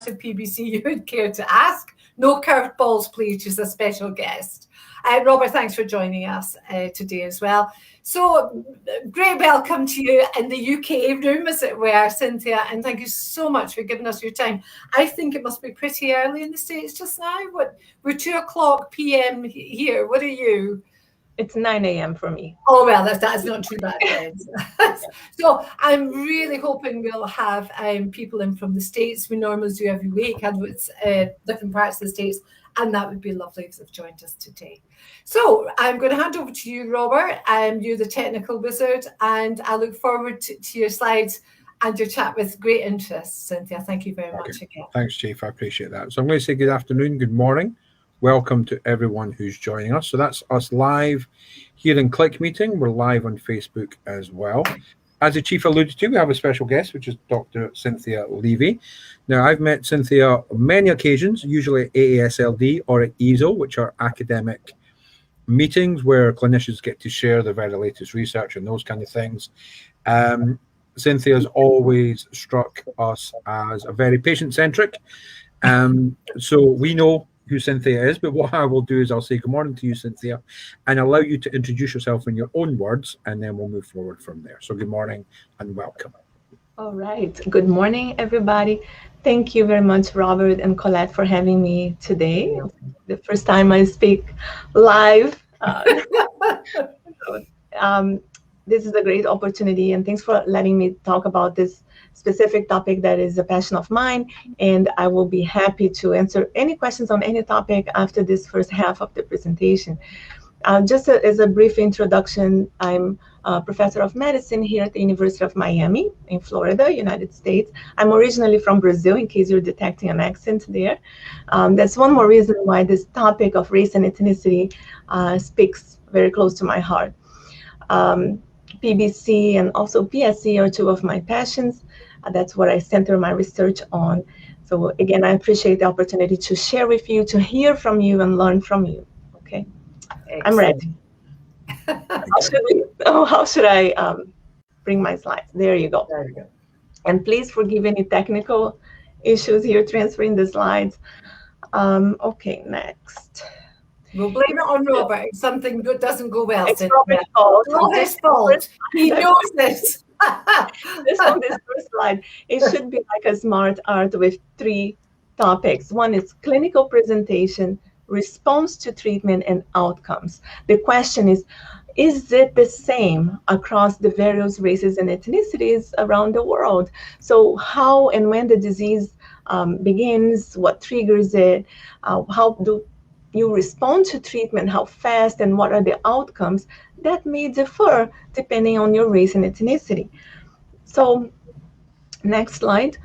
of PBC you would care to ask. No curveballs, please, just a special guest. Robert, thanks for joining us today as well. So, great welcome to you in the UK room, as it were, Cynthia, and thank you so much for giving us your time. I think it must be pretty early in the States just now. We're 2:00 p.m. here. What are you? It's 9 a.m. for me. Oh, well, that's not too bad then. So I'm really hoping we'll have people in from the States. We normally do every week, and it's different parts of the States, and that would be lovely if they've joined us today. So I'm going to hand over to you, Robert. You're the technical wizard, and I look forward to your slides and your chat with great interest, Cynthia. Thank you very much again. Thanks, Chief. I appreciate that. So I'm going to say good afternoon, good morning. Welcome to everyone who's joining us. So that's us live here in Click Meeting. We're live on Facebook as well. As the Chief alluded to, we have a special guest, which is Dr. Cynthia Levy. Now, I've met Cynthia on many occasions, usually at AASLD or at EASL, which are academic meetings where clinicians get to share their very latest research and those kind of things. Cynthia's always struck us as a very patient-centric. So we know who Cynthia is, but what I will do is I'll say good morning to you, Cynthia, and allow you to introduce yourself in your own words, and then we'll move forward from there. So good morning and welcome. All right. Good morning, everybody. Thank you very much, Robert and Collette, for having me today. The first time I speak live. This is a great opportunity, and thanks for letting me talk about this specific topic that is a passion of mine, and I will be happy to answer any questions on any topic after this first half of the presentation. Just as a brief introduction, I'm a professor of medicine here at the University of Miami in Florida, United States. I'm originally from Brazil, in case you're detecting an accent there. That's one more reason why this topic of race and ethnicity speaks very close to my heart. PBC and also PSC are two of my passions. That's what I center my research on. So again, I appreciate the opportunity to share with you, to hear from you and learn from you. Okay, excellent. I'm ready. How should I bring my slides? There you go. There you go. And please forgive any technical issues here transferring the slides. Okay, next. We'll blame it on Robert if something doesn't go well. It's Robert's fault. It's not his fault. He knows this. This on this first slide, it should be like a smart art with 3 topics. One is clinical presentation, response to treatment, and outcomes. The question is it the same across the various races and ethnicities around the world? So how and when the disease begins, what triggers it, how do you respond to treatment, how fast, and what are the outcomes? That may differ depending on your race and ethnicity. So, next slide.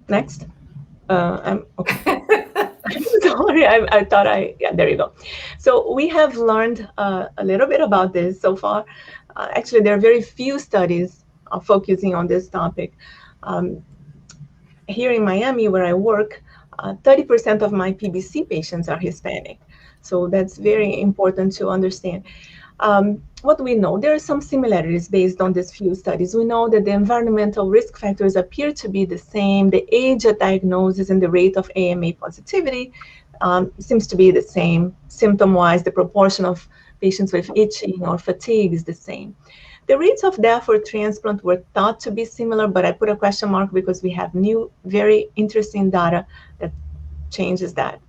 Next. I'm okay. Sorry, I thought yeah, there you go. So we have learned a little bit about this so far. Actually, there are very few studies focusing on this topic. Here in Miami, where I work, 30% of my PBC patients are Hispanic. So that's very important to understand. What we know, there are some similarities based on these few studies. We know that the environmental risk factors appear to be the same. The age at diagnosis and the rate of AMA positivity seems to be the same. Symptom-wise, the proportion of patients with itching or fatigue is the same. The rates of death for transplant were thought to be similar, but I put a question mark because we have new, very interesting data that changes that.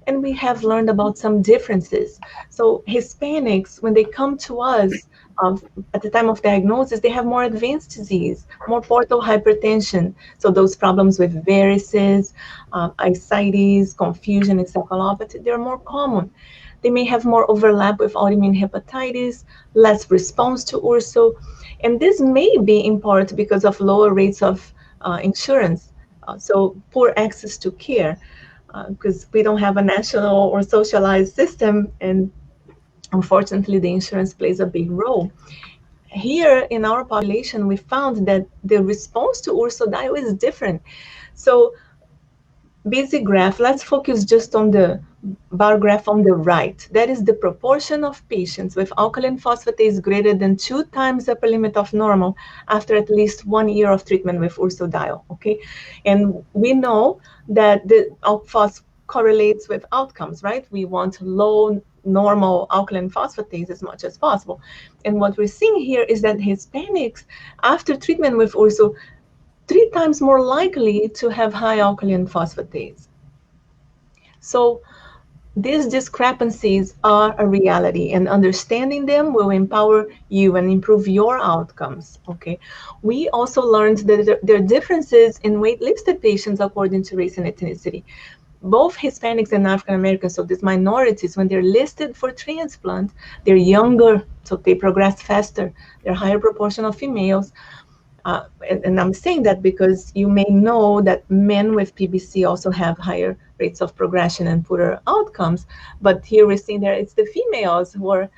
And we have learned about some differences. So Hispanics, when they come to us at the time of diagnosis, they have more advanced disease, more portal hypertension. So those problems with varices, ascites, confusion, encephalopathy, they're more common. They may have more overlap with autoimmune hepatitis, less response to URSO. And this may be in part because of lower rates of insurance, so poor access to care. Because we don't have a national or socialized system, and unfortunately the insurance plays a big role. Here in our population, we found that the response to ursodiol is different. So busy graph, let's focus just on the bar graph on the right. That is the proportion of patients with alkaline phosphatase greater than 2 times the upper limit of normal after at least 1 year of treatment with ursodiol, okay? And we know that the alk-phos correlates with outcomes, right? We want low normal alkaline phosphatase as much as possible. And what we're seeing here is that Hispanics, after treatment with urso, 3 times more likely to have high alkaline phosphatase. So these discrepancies are a reality, and understanding them will empower you and improve your outcomes, okay? We also learned that there are differences in wait-listed patients according to race and ethnicity. Both Hispanics and African Americans, so these minorities, when they're listed for transplant, they're younger, so they progress faster. They're a higher proportion of females. And I'm saying that because you may know that men with PBC also have higher rates of progression and poorer outcomes. But here we're seeing that it's the females who are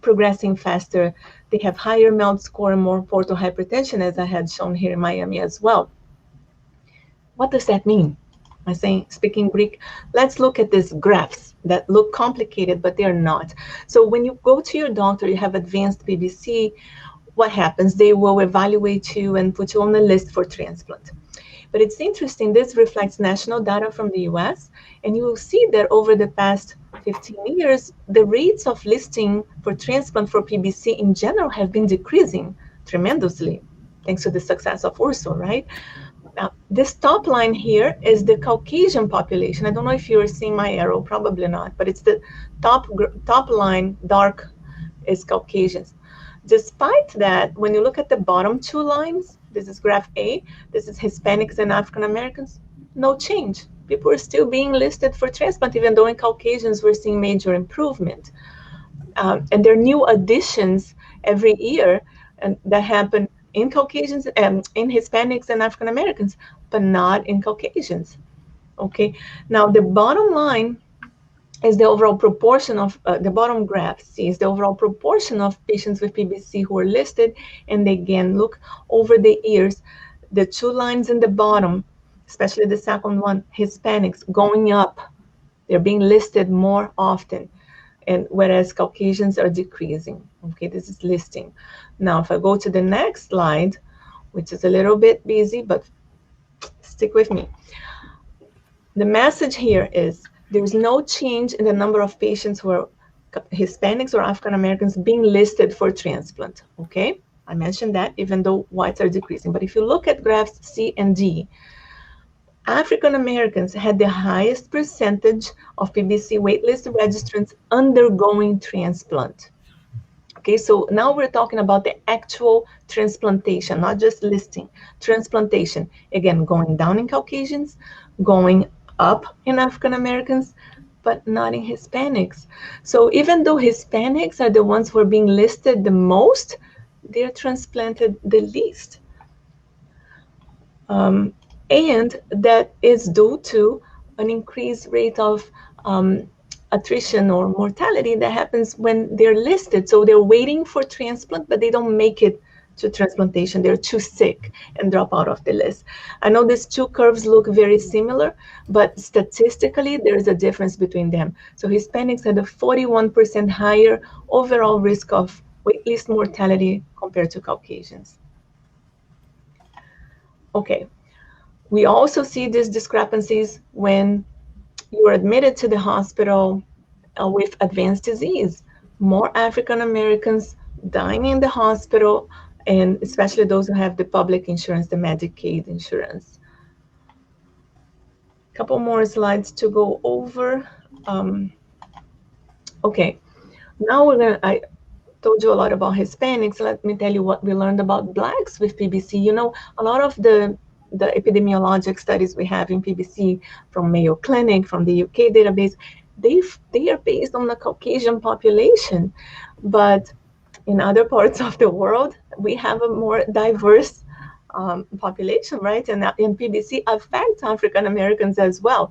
progressing faster. They have higher MELD score and more portal hypertension, as I had shown here in Miami as well. What does that mean? I'm saying, speaking Greek, let's look at these graphs that look complicated, but they're not. So when you go to your doctor, you have advanced PBC, what happens? They will evaluate you and put you on the list for transplant. But it's interesting, this reflects national data from the US, and you will see that over the past 15 years, the rates of listing for transplant for PBC in general have been decreasing tremendously, thanks to the success of URSO, right? Now, this top line here is the Caucasian population. I don't know if you're seeing my arrow, probably not, but it's the top line, dark, is Caucasians. Despite that, when you look at the bottom 2 lines, this is graph A, this is Hispanics and African Americans, no change. People are still being listed for transplant, even though in Caucasians we're seeing major improvement. And there are new additions every year and that happen in Caucasians and in Hispanics and African Americans, but not in Caucasians. Okay, now the bottom line is the overall proportion of the bottom graph is the overall proportion of patients with PBC who are listed. And again, look over the years, the 2 lines in the bottom, especially the second one, Hispanics going up. They're being listed more often, and whereas Caucasians are decreasing. Okay, this is listing. Now, if I go to the next slide, which is a little bit busy, but stick with me. The message here is there's no change in the number of patients who are Hispanics or African Americans being listed for transplant, okay? I mentioned that even though whites are decreasing. But if you look at graphs C and D, African Americans had the highest percentage of PBC waitlist registrants undergoing transplant. Okay, so now we're talking about the actual transplantation, not just listing. Transplantation, again, going down in Caucasians, going up in African Americans, but not in Hispanics. So even though Hispanics are the ones who are being listed the most, they're transplanted the least. And that is due to an increased rate of attrition or mortality that happens when they're listed. So they're waiting for transplant, but they don't make it to transplantation. They're too sick and drop out of the list. I know these 2 curves look very similar, but statistically, there is a difference between them. So Hispanics had a 41% higher overall risk of waitlist mortality compared to Caucasians. Okay, we also see these discrepancies when you are admitted to the hospital with advanced disease. More African Americans dying in the hospital, and especially those who have the public insurance, the Medicaid insurance. Couple more slides to go over. Okay, now I told you a lot about Hispanics. Let me tell you what we learned about Blacks with PBC. You know, a lot of the epidemiologic studies we have in PBC from Mayo Clinic, from the UK database, they are based on the Caucasian population. But in other parts of the world, we have a more diverse population, right? And PBC affects African Americans as well.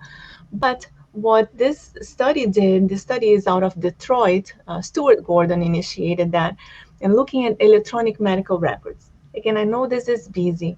But what this study did, the study is out of Detroit, Stuart Gordon initiated that, and looking at electronic medical records. Again, I know this is busy.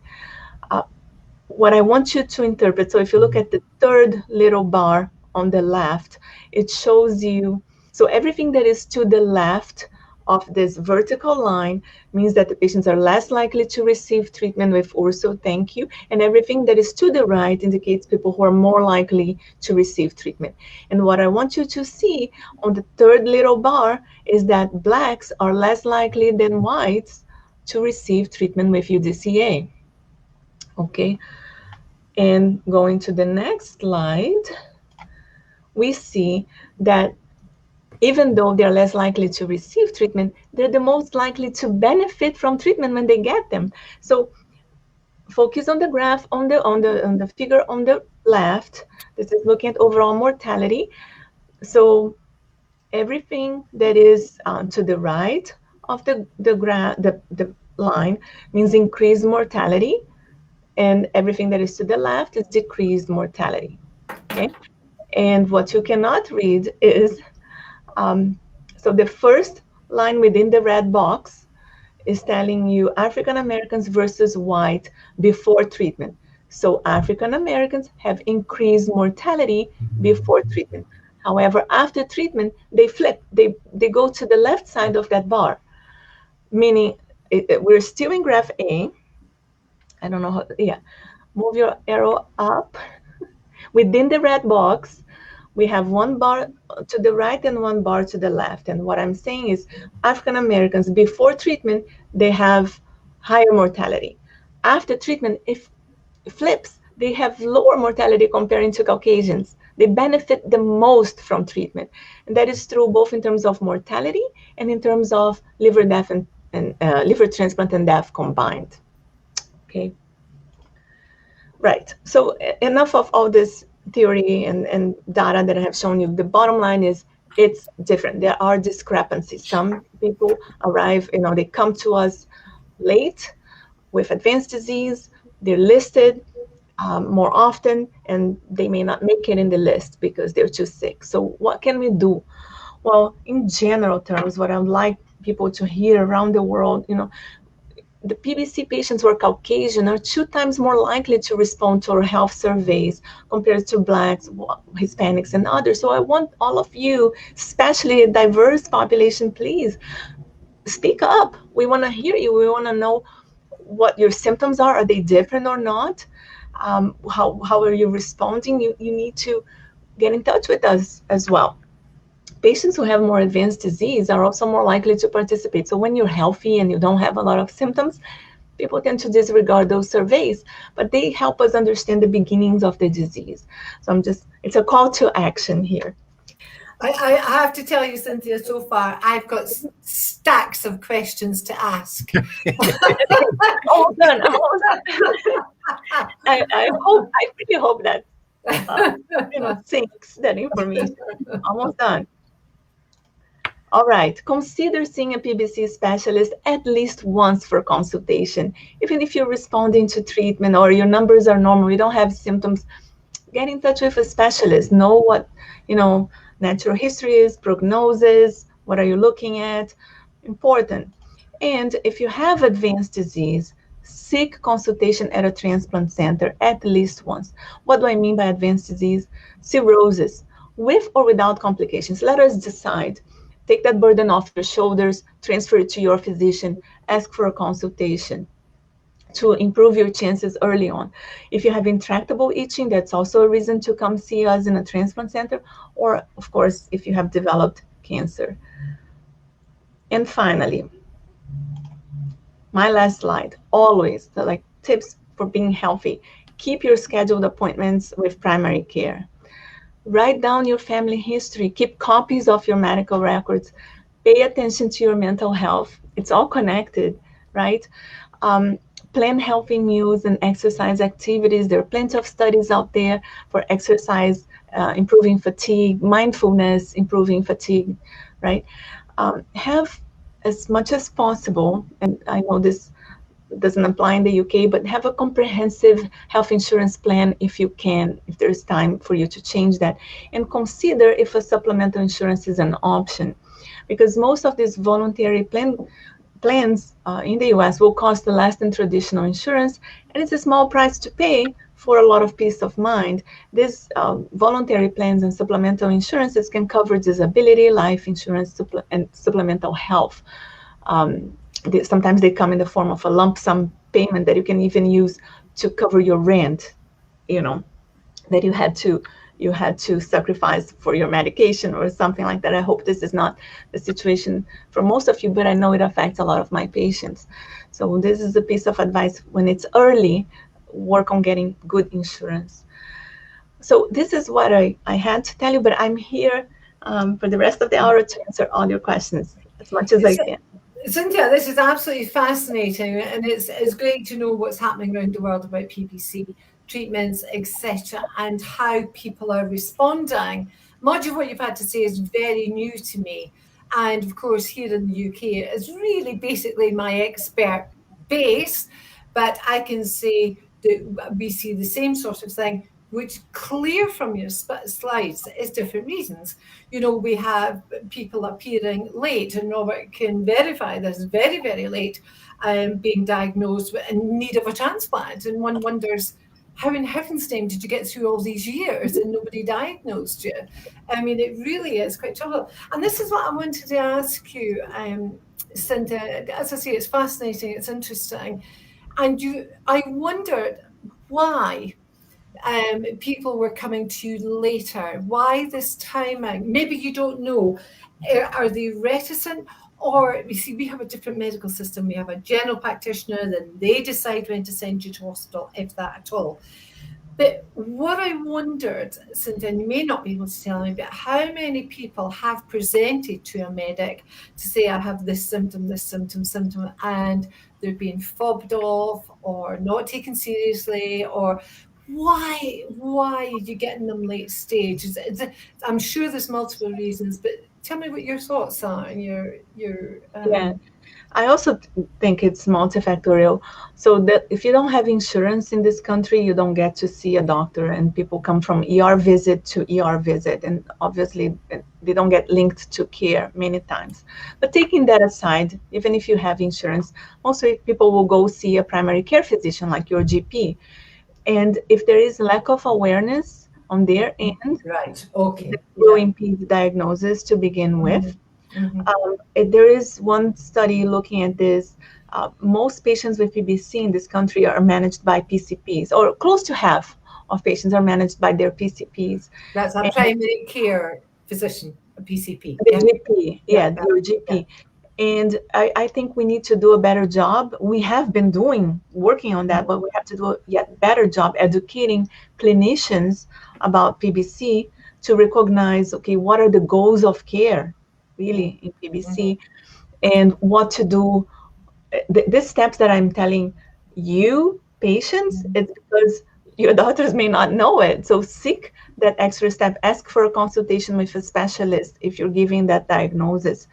what I want you to interpret, so if you look at the third little bar on the left, it shows you, so everything that is to the left of this vertical line means that the patients are less likely to receive treatment with ortho, thank you, and everything that is to the right indicates people who are more likely to receive treatment. And what I want you to see on the third little bar is that blacks are less likely than whites to receive treatment with UDCA. Okay, and going to the next slide, we see that even though they're less likely to receive treatment, they're the most likely to benefit from treatment when they get them. So focus on the graph on the figure on the left. This is looking at overall mortality. So everything that is to the right of the line means increased mortality, and everything that is to the left is decreased mortality. Okay, and what you cannot read is so the first line within the red box is telling you African Americans versus white before treatment. So African Americans have increased mortality before treatment. However, after treatment, they flip. They go to the left side of that bar, meaning we're still in graph A. I don't know how, yeah. Move your arrow up. Within the red box, we have one bar to the right and one bar to the left. And what I'm saying is African Americans, before treatment, they have higher mortality. After treatment, if it flips, they have lower mortality comparing to Caucasians. They benefit the most from treatment. And that is true both in terms of mortality and in terms of liver death and liver transplant and death combined. Okay. Right. So enough of all this theory and data that I have shown you. The bottom line is it's different. There are discrepancies. Some people arrive, they come to us late with advanced disease. They're listed more often, and they may not make it in the list because they're too sick. So what can we do? Well, in general terms, what I would like people to hear around the world, the PBC patients who are Caucasian are 2 times more likely to respond to our health surveys compared to Blacks, Hispanics, and others. So I want all of you, especially a diverse population, please speak up. We want to hear you. We want to know what your symptoms are. Are they different or not? How are you responding? You need to get in touch with us as well. Patients who have more advanced disease are also more likely to participate. So when you're healthy and you don't have a lot of symptoms, people tend to disregard those surveys, but they help us understand the beginnings of the disease. So it's a call to action here. I have to tell you, Cynthia, so far, I've got stacks of questions to ask. All done. I really hope that sinks that information. Almost done. All right, consider seeing a PBC specialist at least once for consultation. Even if you're responding to treatment or your numbers are normal, you don't have symptoms, get in touch with a specialist. Know what, natural history is, prognosis, what are you looking at, important. And if you have advanced disease, seek consultation at a transplant center at least once. What do I mean by advanced disease? Cirrhosis, with or without complications. Let us decide. Take that burden off your shoulders, transfer it to your physician, ask for a consultation to improve your chances early on. If you have intractable itching, that's also a reason to come see us in a transplant center, or of course, if you have developed cancer. And finally, my last slide, always, tips for being healthy. Keep your scheduled appointments with primary care. Write down your family history. Keep copies of your medical records. Pay attention to your mental health. It's all connected, right? Plan healthy meals and exercise activities. There are plenty of studies out there for exercise, improving fatigue, mindfulness, improving fatigue, right? Have as much as possible, and I know this doesn't apply in the UK, but have a comprehensive health insurance plan if you can, if there's time for you to change that. And consider if a supplemental insurance is an option, because most of these voluntary plans plans in the US will cost less than traditional insurance, and it's a small price to pay for a lot of peace of mind. These voluntary plans and supplemental insurances can cover disability, life insurance, and supplemental health. Sometimes they come in the form of a lump sum payment that you can even use to cover your rent, that you had to sacrifice for your medication or something like that. I hope this is not the situation for most of you, but I know it affects a lot of my patients. So this is a piece of advice: when it's early, work on getting good insurance. So this is what I had to tell you, but I'm here for the rest of the hour to answer all your questions as much as I can. Cynthia, this is absolutely fascinating, and it's great to know what's happening around the world about PBC treatments, etc., and how people are responding. Much of what you've had to say is very new to me, and of course here in the UK it's really basically my expert base, but I can say that we see the same sort of thing, which clear from your slides is different reasons. We have people appearing late, and Robert can verify this, very, very late, being diagnosed in need of a transplant. And one wonders, how in heaven's name did you get through all these years and nobody diagnosed you? I mean, it really is quite trouble. And this is what I wanted to ask you, Cynthia. As I say, it's fascinating, it's interesting. And I wondered why people were coming to you later. Why this timing? Maybe you don't know. Are they reticent? Or you see, we have a different medical system. We have a general practitioner, then they decide when to send you to hospital, if that at all. But what I wondered, Cynthia, and you may not be able to tell me, but how many people have presented to a medic to say, I have this symptom, and they're being fobbed off or not taken seriously, or why are you getting them late stage? I'm sure there's multiple reasons, but tell me what your thoughts are and your Yeah, I also think it's multifactorial. So that if you don't have insurance in this country, you don't get to see a doctor, and people come from ER visit to ER visit, and obviously they don't get linked to care many times. But taking that aside, even if you have insurance, most people will go see a primary care physician like your GP. And if there is lack of awareness on their end, right, okay, that will impede diagnosis to begin with. There is one study looking at this. Most patients with PBC in this country are managed by PCPs, or close to half of patients are managed by their PCPs. That's a primary care physician, a PCP. The GP, your GP. Yeah. And I think we need to do a better job. We have been working on that, but we have to do a yet better job educating clinicians about PBC to recognize, okay, what are the goals of care really in PBC, and what to do. The steps that I'm telling you, patients, it's because your doctors may not know it. So seek that extra step. Ask for a consultation with a specialist if you're giving that diagnosis.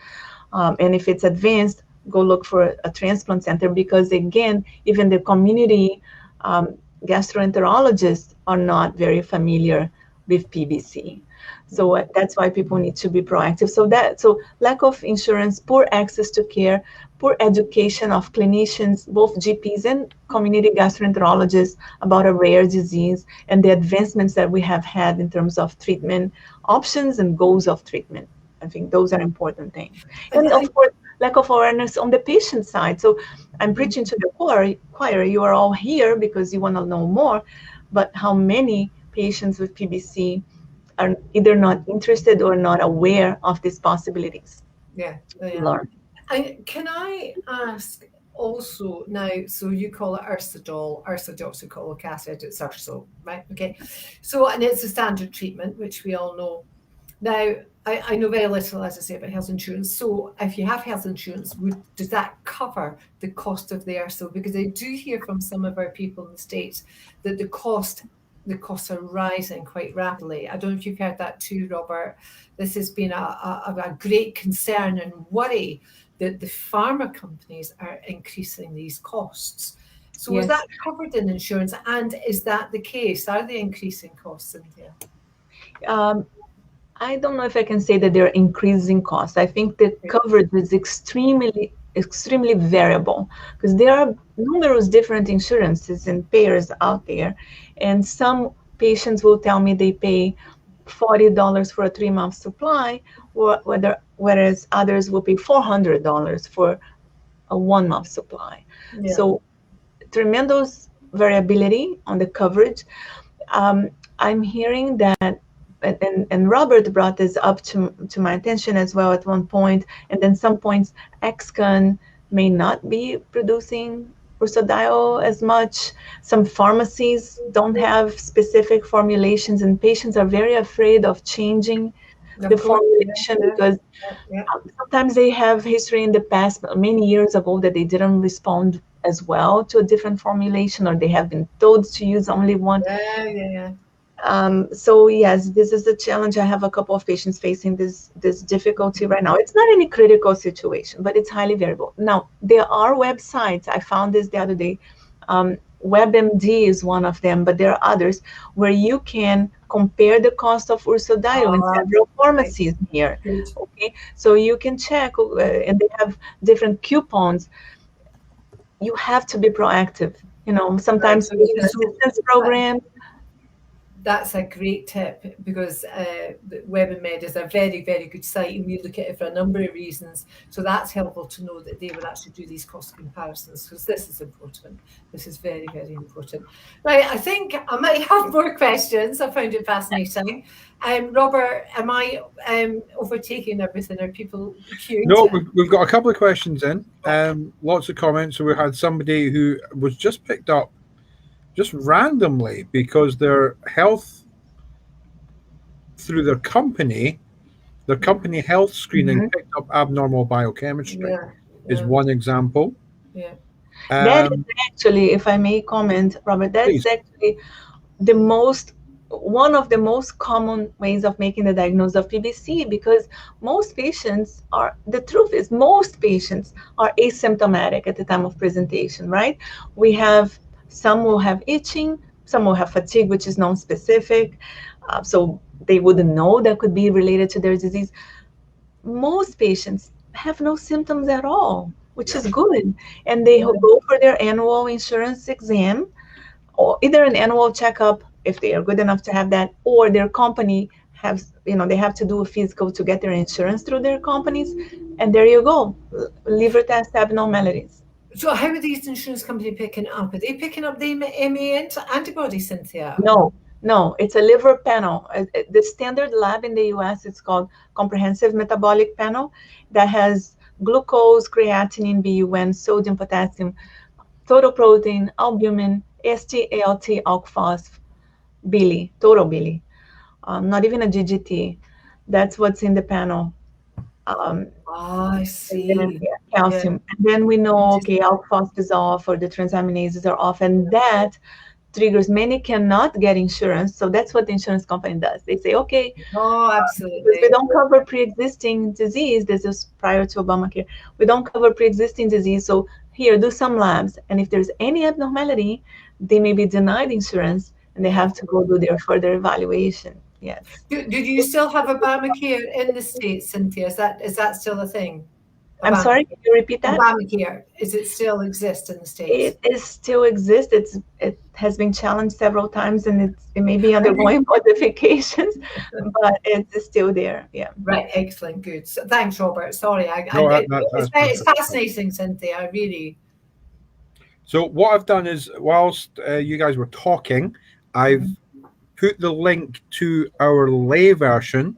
And if it's advanced, go look for a transplant center, because again, even the community gastroenterologists are not very familiar with PBC. So that's why people need to be proactive. So lack of insurance, poor access to care, poor education of clinicians, both GPs and community gastroenterologists, about a rare disease and the advancements that we have had in terms of treatment options and goals of treatment. I think those are important things. And of course, lack of awareness on the patient side. So I'm preaching to the choir. You are all here because you want to know more, but how many patients with PBC are either not interested or not aware of these possibilities? Yeah. Can I ask also now, so you call it ursodeoxycholic acid, it's urso, right? Okay. So, and it's a standard treatment, which we all know. Now, I know very little, as I say, about health insurance. So if you have health insurance, does that cover the cost of the urso? Because I do hear from some of our people in the States that the costs are rising quite rapidly. I don't know if you've heard that too, Robert. This has been a great concern and worry that the pharma companies are increasing these costs. So yes. Is that covered in insurance? And is that the case? Are they increasing costs, Cynthia? I don't know if I can say that they're increasing costs. I think the coverage is extremely extremely variable because there are numerous different insurances and payers out there, and some patients will tell me they pay $40 for a 3-month supply, whereas others will pay $400 for a 1-month supply. Yeah. So tremendous variability on the coverage. I'm hearing that, and Robert brought this up to my attention as well at one point, and then some points, Xcon may not be producing ursodiol as much. Some pharmacies don't have specific formulations, and patients are very afraid of changing the formulation because sometimes they have history in the past, many years ago, that they didn't respond as well to a different formulation, or they have been told to use only one. So yes, this is a challenge. I have a couple of patients facing this difficulty right now. It's not any critical situation, but it's highly variable. Now, there are websites. I found this the other day. WebMD is one of them, but there are others where you can compare the cost of ursodiol in several pharmacies here. Okay, so you can check, and they have different coupons. You have to be proactive. You know, sometimes assistance programs. That's a great tip, because WebMD is a very, very good site, and we look at it for a number of reasons. So that's helpful to know that they will actually do these cost comparisons, because this is important. This is very, very important. Right, I think I might have more questions. I found it fascinating. Robert, am I overtaking everything? Are people queuing? No, we've got a couple of questions in. Lots of comments. So we had somebody who was just picked up just randomly because their health through their company health screening picked up abnormal biochemistry is one example. That is actually, if I may comment, Robert, that's actually one of the most common ways of making the diagnosis of PBC, because most patients are asymptomatic at the time of presentation, right? Some will have itching, some will have fatigue, which is non-specific, so they wouldn't know that could be related to their disease. Most patients have no symptoms at all, which is good, and they go for their annual insurance exam, or either an annual checkup if they are good enough to have that, or their company they have to do a physical to get their insurance through their companies, and there you go, liver test abnormalities. So how are these insurance companies picking up? Are they picking up the MA antibodies, Cynthia? No, it's a liver panel. The standard lab in the US, it's called Comprehensive Metabolic Panel, that has glucose, creatinine, BUN, sodium, potassium, total protein, albumin, AST, ALT, alk phos, bili, total bili, not even a GGT. That's what's in the panel. I see. Calcium. And then we know, okay, alk phos dissolve, or the transaminases are off, and that triggers. Many cannot get insurance, so that's what the insurance company does. They say, okay, absolutely, we don't cover pre-existing disease. This is prior to Obamacare. We don't cover pre-existing disease, so here, do some labs, and if there's any abnormality, they may be denied insurance, and they have to go do their further evaluation. Yes. Do you still have Obamacare in the States, Cynthia? Is that still a thing? I'm sorry, can you repeat that? Obamacare, is it still exist in the States? It still exists. It has been challenged several times, and it may be undergoing modifications, but it's still there. Yeah. Right. Excellent. Good. So, thanks, Robert. Sorry, it's fascinating, Cynthia. Really. So what I've done is, whilst you guys were talking, I've put the link to our lay version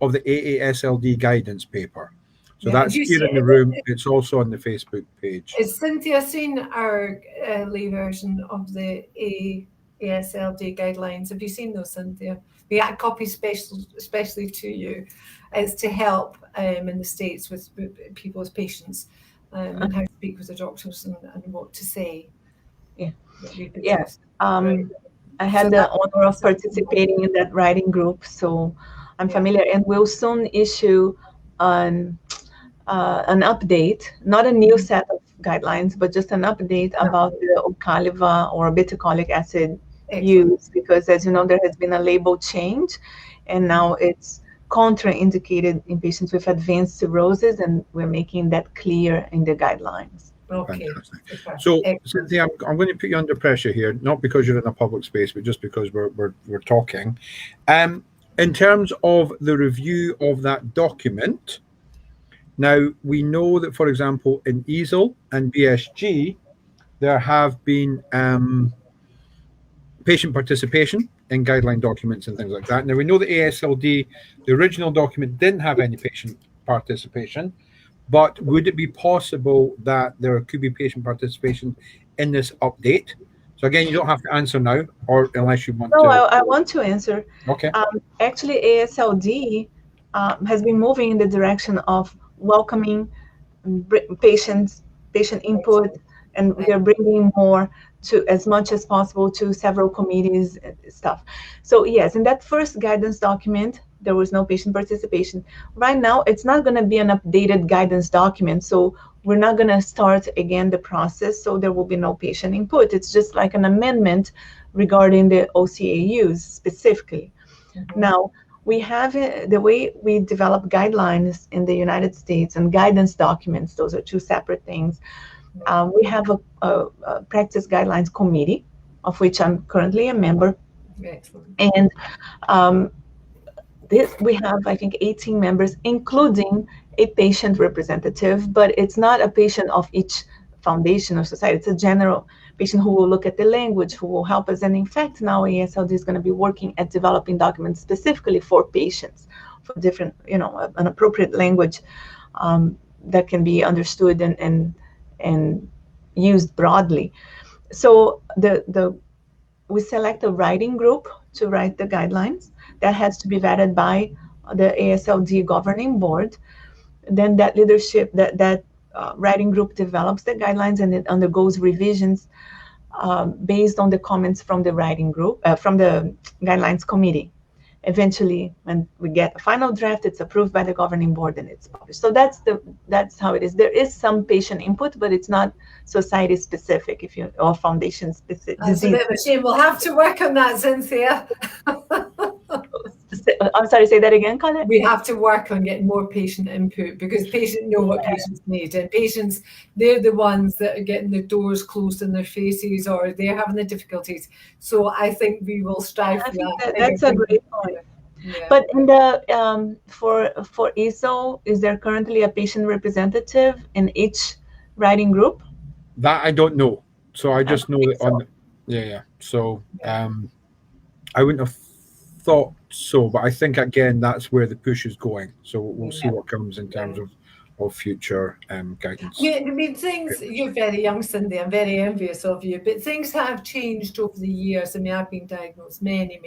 of the AASLD guidance paper. So that's here in the room. It's also on the Facebook page. Is Cynthia seen our lay version of the AASLD guidelines? Have you seen those, Cynthia? We had copies especially to you. It's to help in the States with people's patients and how to speak with the doctors and what to say. Yes. I had the honor of participating in that writing group, so I'm familiar, and we'll soon issue an update, not a new set of guidelines, but just an update about the Ocaliva or obeticholic acid use, because as you know, there has been a label change, and now it's contraindicated in patients with advanced cirrhosis, and we're making that clear in the guidelines. Okay. Fantastic. So, Excellent. Cynthia, I'm going to put you under pressure here, not because you're in a public space, but just because we're talking. In terms of the review of that document, now we know that, for example, in EASL and BSG, there have been patient participation in guideline documents and things like that. Now we know the ASLD, the original document, didn't have any patient participation. But would it be possible that there could be patient participation in this update? So again, you don't have to answer now, or unless you want to. No, I want to answer. Okay. Actually, ASLD has been moving in the direction of welcoming patient input, and we are bringing more to, as much as possible, to several committees and stuff. So yes, in that first guidance document, there was no patient participation. Right now, it's not going to be an updated guidance document, so we're not going to start again the process, so there will be no patient input. It's just like an amendment regarding the OCAUs specifically. Mm-hmm. Now, we have the way we develop guidelines in the United States and guidance documents, those are two separate things. We have a practice guidelines committee, of which I'm currently a member. Excellent. And we have, I think, 18 members, including a patient representative, but it's not a patient of each foundation or society. It's a general patient who will look at the language, who will help us. And in fact, now ASLD is going to be working at developing documents specifically for patients, for different, an appropriate language that can be understood and used broadly. So we select a writing group to write the guidelines. That has to be vetted by the ASLD governing board. Then that leadership, that writing group develops the guidelines, and it undergoes revisions based on the comments from the writing group, from the guidelines committee. Eventually, when we get a final draft, it's approved by the governing board and it's published. So that's how it is. There is some patient input, but it's not society specific, or foundation specific. That's a bit of a shame. We'll have to work on that, Cynthia. I'm sorry, say that again, Collette? We have to work on getting more patient input, because patients know what patients need, and patients, they're the ones that are getting the doors closed in their faces, or they're having the difficulties. So I think we will strive for that. That's a great point. Yeah. But in the for ESO, is there currently a patient representative in each writing group? That I don't know. So I just know that on So I wouldn't have thought so, but I think again that's where the push is going. So we'll see what comes in terms of future guidance. Yeah, I mean, you're very young, Cindy. I'm very envious of you, but things have changed over the years. I mean, I've been diagnosed many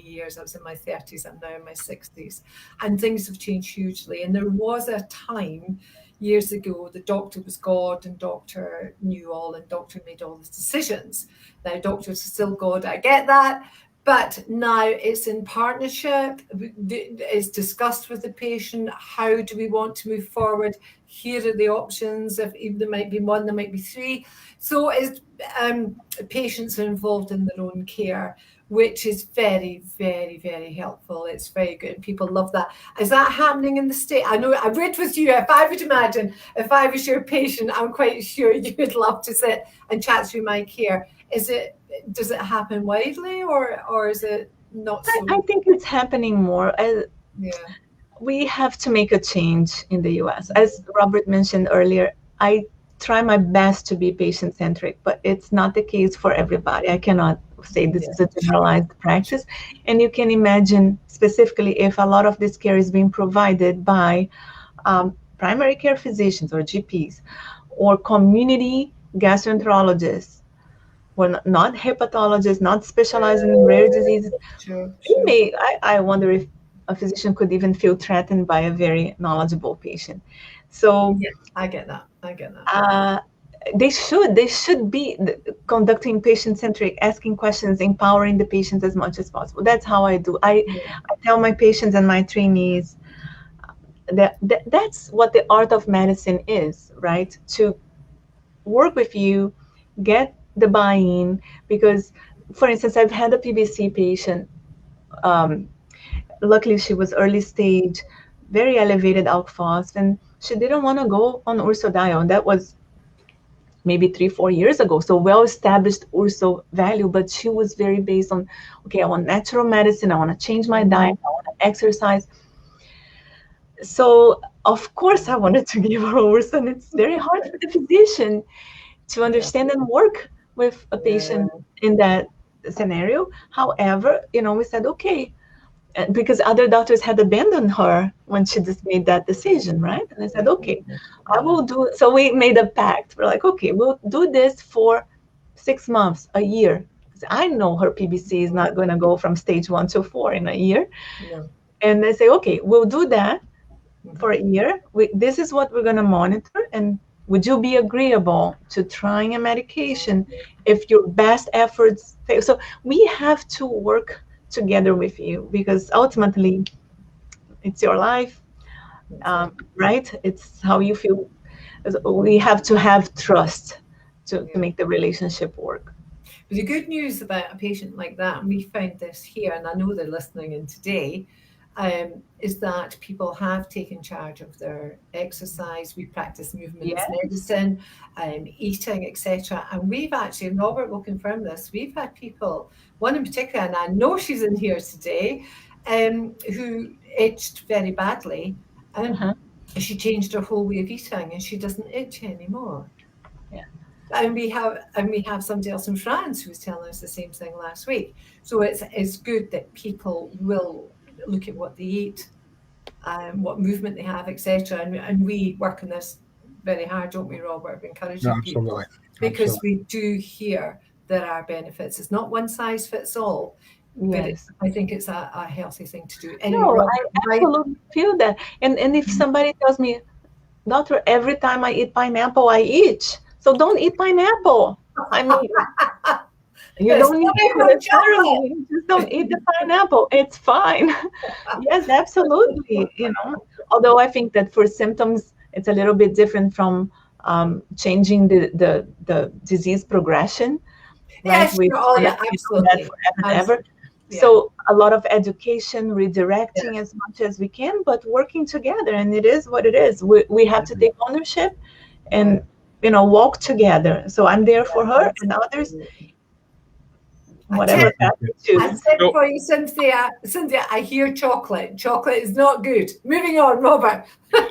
years. I was in my 30s, I'm now in my 60s, and things have changed hugely. And there was a time years ago, the doctor was God, and doctor knew all, and doctor made all the decisions. Now, doctors are still God, I get that. But now it's in partnership, it's discussed with the patient. How do we want to move forward? Here are the options. If there might be one, there might be three. So it's, patients are involved in their own care, which is very, very, very helpful. It's very good. People love that. Is that happening in the state? I know I would with you. If I would imagine, if I was your patient, I'm quite sure you would love to sit and chat through my care. Does it happen widely, or is it not so? I think it's happening more. We have to make a change in the US. As Robert mentioned earlier, I try my best to be patient-centric, but it's not the case for everybody. I cannot say this is a generalized practice. And you can imagine specifically if a lot of this care is being provided by primary care physicians or GPs or community gastroenterologists, well, not hepatologists, not specializing in rare diseases. Sure. I wonder if a physician could even feel threatened by a very knowledgeable patient. So I get that. They should be conducting patient-centric, asking questions, empowering the patient as much as possible. That's how I do. I tell my patients and my trainees that's what the art of medicine is, right? To work with you, get the buy-in, because, for instance, I've had a PBC patient luckily she was early stage, very elevated alk phos, and she didn't want to go on ursodiol. That was maybe 3-4 years ago. So well-established urso value, but she was very based on, okay, I want natural medicine, I want to change my diet, I want to exercise. So of course I wanted to give her urso, and it's very hard for the physician to understand and work with a patient in that scenario. However, we said, okay, because other doctors had abandoned her when she just made that decision, right? And I said, okay, I will do. So we made a pact. We're like, okay, we'll do this for 6 months, a year. Because I know her PBC is not going to go from stage 1 to 4 in a year. No. And they say, okay, we'll do that for a year. This is what we're going to monitor. And would you be agreeable to trying a medication if your best efforts fail? So we have to work together with you, because ultimately it's your life, right? It's how you feel. We have to have trust to make the relationship work. But the good news about a patient like that, and we found this here, and I know they're listening in today, is that people have taken charge of their exercise. We practice movement as medicine, eating, etc. And we've actually, and Robert will confirm this, we've had people, one in particular, and I know she's in here today, who itched very badly, and she changed her whole way of eating, and she doesn't itch anymore. Yeah. And we have somebody else in France who was telling us the same thing last week. So it's good that people will look at what they eat, what movement they have, etc. And we work on this very hard, don't we, Robert? We encourage people, because we do hear there are benefits. It's not one size fits all, but I think it's a healthy thing to do. Anyway, no, Robert, I absolutely feel that. And if somebody tells me, doctor, every time I eat pineapple, I itch. So don't eat pineapple. I mean, you don't need to just don't eat the pineapple. It's fine. Yes, absolutely. Although I think that for symptoms, it's a little bit different from changing the disease progression. Right? Yes, absolutely. Forever and ever. Yeah. So a lot of education, redirecting as much as we can, but working together. And it is what it is. We have to take ownership and walk together. So I'm there for her and others. Whatever I said for you, Cynthia, I hear chocolate. Chocolate is not good. Moving on, Robert.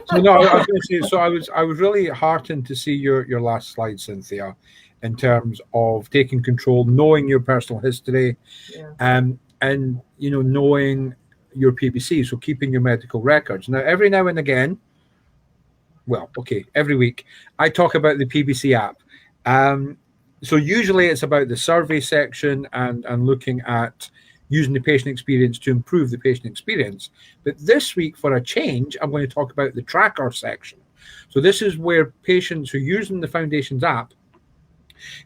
So no, I was going to say. So I was really heartened to see your last slide, Cynthia, in terms of taking control, knowing your personal history, and knowing your PBC. So keeping your medical records. Now, every now and again, every week, I talk about the PBC app. So usually it's about the survey section and looking at using the patient experience to improve the patient experience. But this week, for a change, I'm going to talk about the tracker section. So this is where patients who are using the Foundations app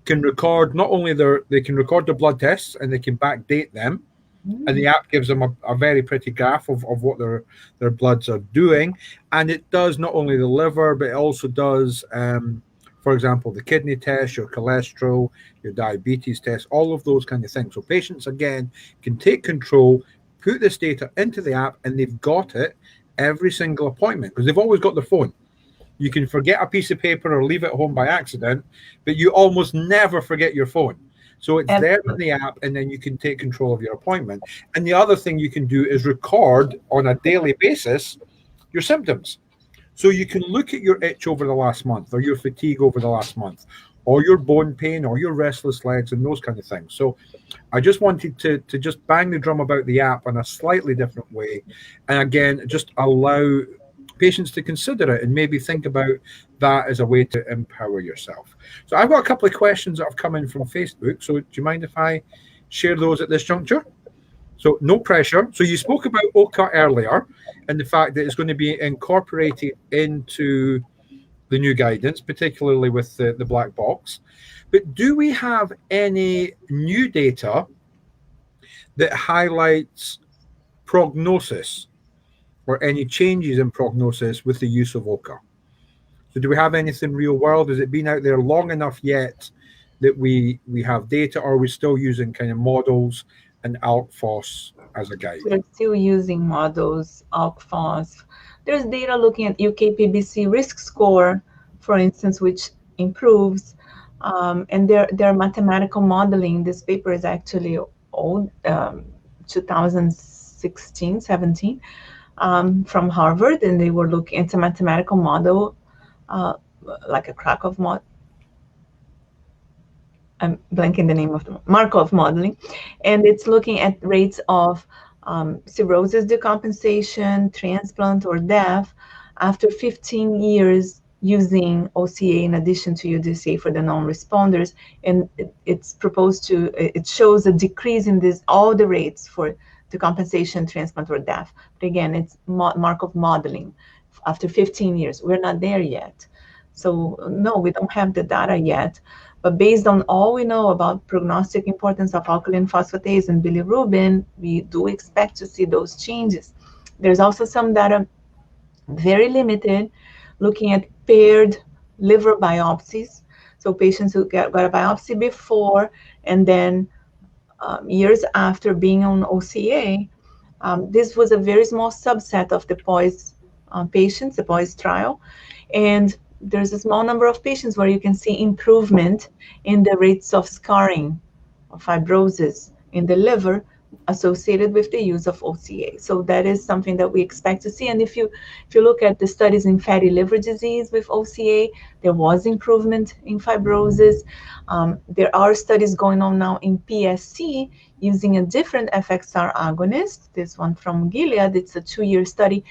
can record they can record their blood tests, and they can backdate them. And the app gives them a very pretty graph of what their bloods are doing. And it does not only the liver, but it also does for example, the kidney test, your cholesterol, your diabetes test, all of those kind of things. So patients, again, can take control, put this data into the app, and they've got it every single appointment, because they've always got their phone. You can forget a piece of paper or leave it home by accident, but you almost never forget your phone. So it's there in the app, and then you can take control of your appointment. And the other thing you can do is record on a daily basis your symptoms. So you can look at your itch over the last month, or your fatigue over the last month, or your bone pain, or your restless legs, and those kind of things. So I just wanted to just bang the drum about the app in a slightly different way. And again, just allow patients to consider it and maybe think about that as a way to empower yourself. So I've got a couple of questions that have come in from Facebook. So do you mind if I share those at this juncture? So no pressure. So you spoke about OCA earlier and the fact that it's going to be incorporated into the new guidance, particularly with the black box. But do we have any new data that highlights prognosis or any changes in prognosis with the use of OCA? So do we have anything real world? Has it been out there long enough yet that we have data, or are we still using kind of models and alk phos as a guide. We're still using models, ALK-PHOS. There's data looking at UK PBC risk score, for instance, which improves. And their mathematical modeling, this paper is actually old, 2016, 17, from Harvard, and they were looking at a mathematical model, like a Krakow model. I'm blanking the name of the Markov modeling, and it's looking at rates of cirrhosis decompensation, transplant, or death after 15 years using OCA in addition to UDCA for the non-responders, and it's proposed to, it shows a decrease in all the rates for decompensation, transplant, or death. But again, it's Markov modeling after 15 years. We're not there yet. So no, we don't have the data yet. But based on all we know about prognostic importance of alkaline phosphatase and bilirubin, we do expect to see those changes. There's also some data, very limited, looking at paired liver biopsies. So patients who got a biopsy before and then years after being on OCA, this was a very small subset of the POISE patients, the POISE trial. And there's a small number of patients where you can see improvement in the rates of scarring, of fibrosis in the liver associated with the use of OCA. So that is something that we expect to see. And if you look at the studies in fatty liver disease with OCA, there was improvement in fibrosis. There are studies going on now in PSC using a different FXR agonist, this one from Gilead. It's a 2-year study,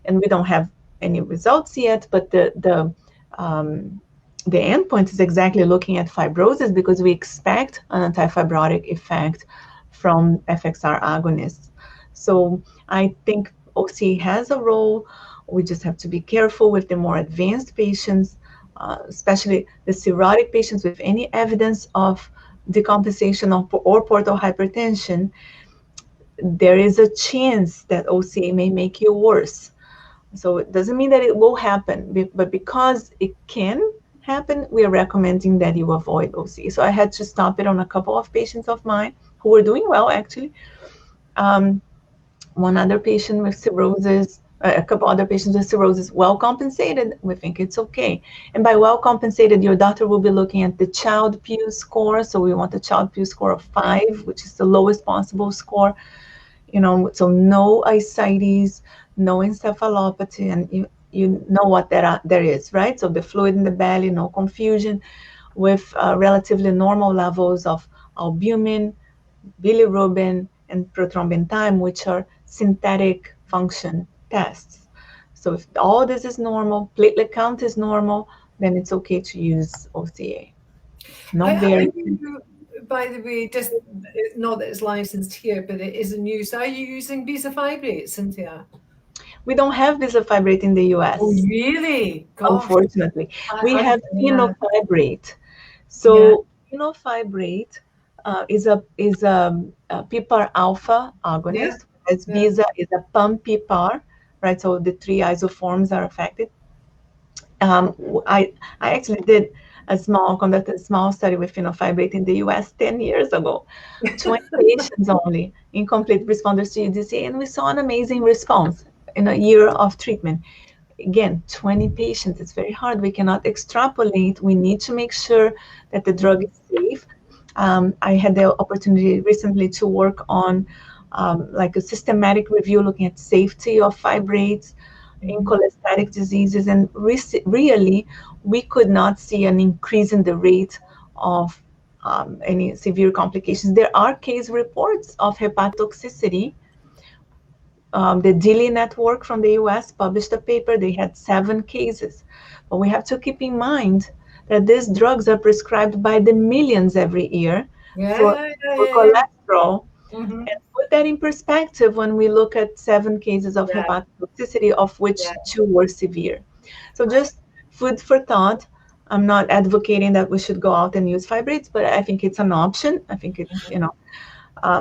and we don't have any results yet, but the endpoint is exactly looking at fibrosis because we expect an antifibrotic effect from FXR agonists. So I think OCA has a role. We just have to be careful with the more advanced patients, especially the cirrhotic patients with any evidence of decompensation or portal hypertension. There is a chance that OCA may make you worse. So it doesn't mean that it will happen, but because it can happen, we are recommending that you avoid OCA. So I had to stop it on a couple of patients of mine who were doing well, actually. One other patient with cirrhosis, a couple other patients with cirrhosis, well compensated, we think it's okay. And by well compensated, your doctor will be looking at the Child-Pugh score. So we want a Child-Pugh score of 5, which is the lowest possible score. You know, so no ascites, no encephalopathy, and you know what there is, right? So the fluid in the belly, no confusion, with relatively normal levels of albumin, bilirubin, and prothrombin time, which are synthetic function tests. So if all this is normal, platelet count is normal, then it's okay to use OCA. By the way, just not that it's licensed here, but it is in use. Are you using bezafibrate, Cynthia? We don't have bezafibrate in the US. Oh, really? Gosh. Unfortunately. We have fenofibrate. So fenofibrate is a PPAR alpha agonist, as beza is a PAM-PPAR, right? So the 3 isoforms are affected. I actually conducted a small study with fenofibrate in the US 10 years ago, 20 patients only, incomplete responders to UDCA, and we saw an amazing response in a year of treatment. Again, 20 patients, it's very hard. We cannot extrapolate. We need to make sure that the drug is safe. I had the opportunity recently to work on like a systematic review looking at safety of fibrates in cholestatic diseases, and really we could not see an increase in the rate of any severe complications. There are case reports of hepatotoxicity. The DILI network from the US published a paper. They had 7 cases, but we have to keep in mind that these drugs are prescribed by the millions every year for cholesterol. And put that in perspective when we look at 7 cases of hepatotoxicity, of which 2 were severe. So just food for thought. I'm not advocating that we should go out and use fibrates, but I think it's an option. I think it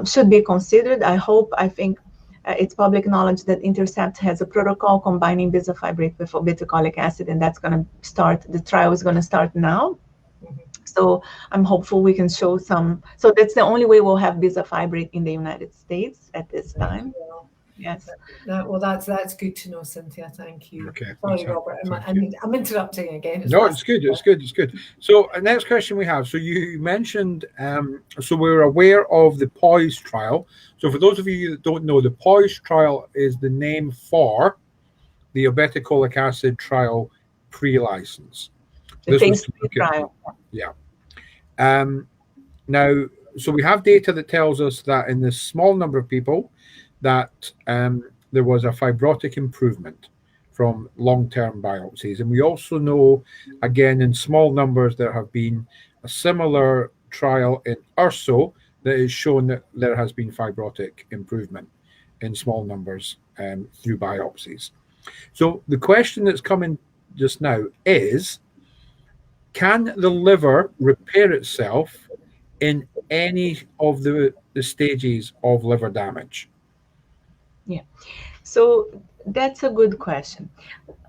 should be considered. I think it's public knowledge that Intercept has a protocol combining bezafibrate with obeticholic acid, and that's going to start. The trial is going to start now. So I'm hopeful we can show some. So that's the only way we'll have bezafibrate in the United States at this time. Yes. Well, that's good to know, Cynthia. Thank you. Okay. Sorry, Robert. I'm interrupting again. No, it's good. It's good. It's good. So, next question we have. So, you mentioned. So, we're aware of the POISE trial. So, for those of you that don't know, the POISE trial is the name for the obeticholic acid trial pre-license. The phase 3 trial. Yeah. Now, so we have data that tells us that in this small number of people, that there was a fibrotic improvement from long-term biopsies. And we also know, again, in small numbers, there have been a similar trial in URSO that has shown that there has been fibrotic improvement in small numbers through biopsies. So the question that's coming just now is, can the liver repair itself in any of the stages of liver damage? Yeah, so that's a good question.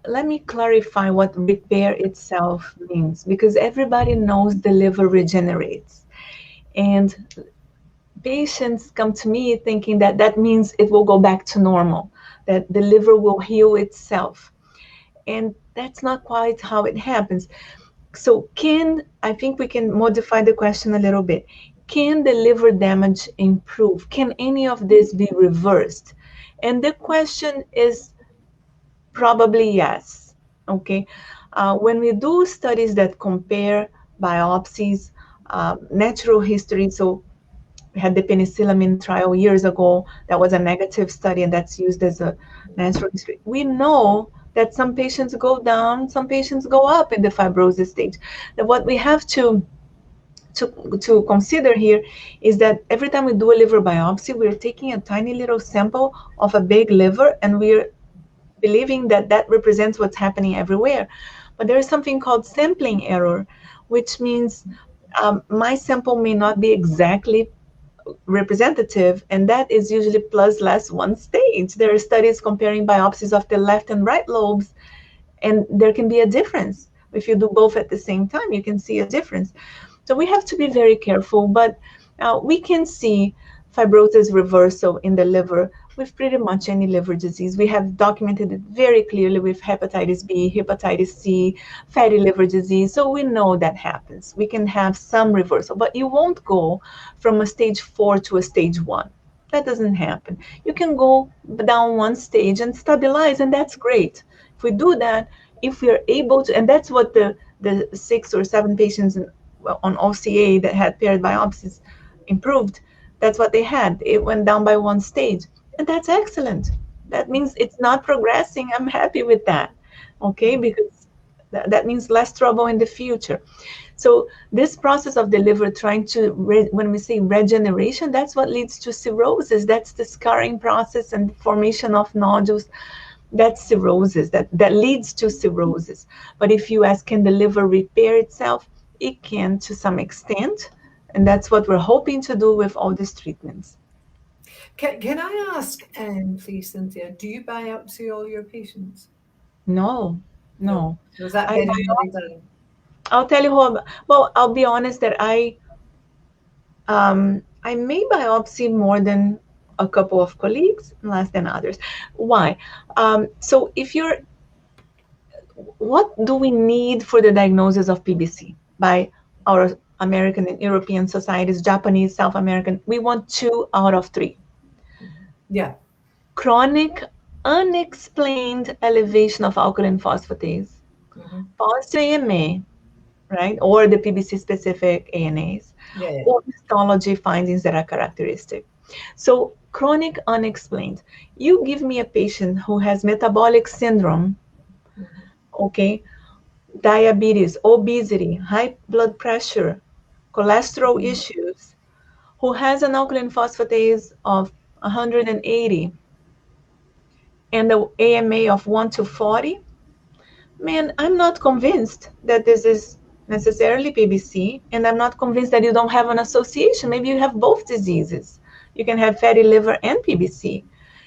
Let me clarify what repair itself means, because everybody knows the liver regenerates. And patients come to me thinking that that means it will go back to normal, that the liver will heal itself. And that's not quite how it happens. So I think we can modify the question a little bit. Can the liver damage improve? Can any of this be reversed? And the question is probably yes, okay? When we do studies that compare biopsies, natural history, so we had the penicillamine trial years ago, that was a negative study and that's used as a natural history. We know that some patients go down, some patients go up in the fibrosis stage. And what we have to consider here is that every time we do a liver biopsy, we're taking a tiny little sample of a big liver and we're believing that that represents what's happening everywhere. But there is something called sampling error, which means my sample may not be exactly representative, and that is usually plus less one stage. There are studies comparing biopsies of the left and right lobes, and there can be a difference. If you do both at the same time, you can see a difference. So we have to be very careful, but we can see fibrosis reversal in the liver with pretty much any liver disease. We have documented it very clearly with hepatitis B, hepatitis C, fatty liver disease. So we know that happens. We can have some reversal, but you won't go from a stage 4 to a stage 1. That doesn't happen. You can go down one stage and stabilize, and that's great. If we do that, if we are able to, and that's what the 6 or 7 patients on OCA that had paired biopsies improved. That's what they had. It went down by one stage. And that's excellent. That means it's not progressing. I'm happy with that, okay? Because that means less trouble in the future. So this process of the liver trying to, when we say regeneration, that's what leads to cirrhosis. That's the scarring process and formation of nodules. That's cirrhosis. That leads to cirrhosis. But if you ask, can the liver repair itself? It can to some extent. And that's what we're hoping to do with all these treatments. Can I ask, please, Cynthia, do you biopsy all your patients? No. Was that very done? I'll tell you how. Well, I'll be honest that I may biopsy more than a couple of colleagues, less than others. Why? So what do we need for the diagnosis of PBC by our American and European societies, Japanese, South American? We want 2 out of 3. Yeah. Chronic, unexplained elevation of alkaline phosphatase, post-AMA, right? Or the PBC-specific ANAs, or histology findings that are characteristic. So chronic, unexplained. You give me a patient who has metabolic syndrome, okay, diabetes, obesity, high blood pressure, cholesterol issues, who has an alkaline phosphatase of 180 and the AMA of 1 to 40, man, I'm not convinced that this is necessarily PBC, and I'm not convinced that you don't have an association. Maybe you have both diseases. You can have fatty liver and PBC.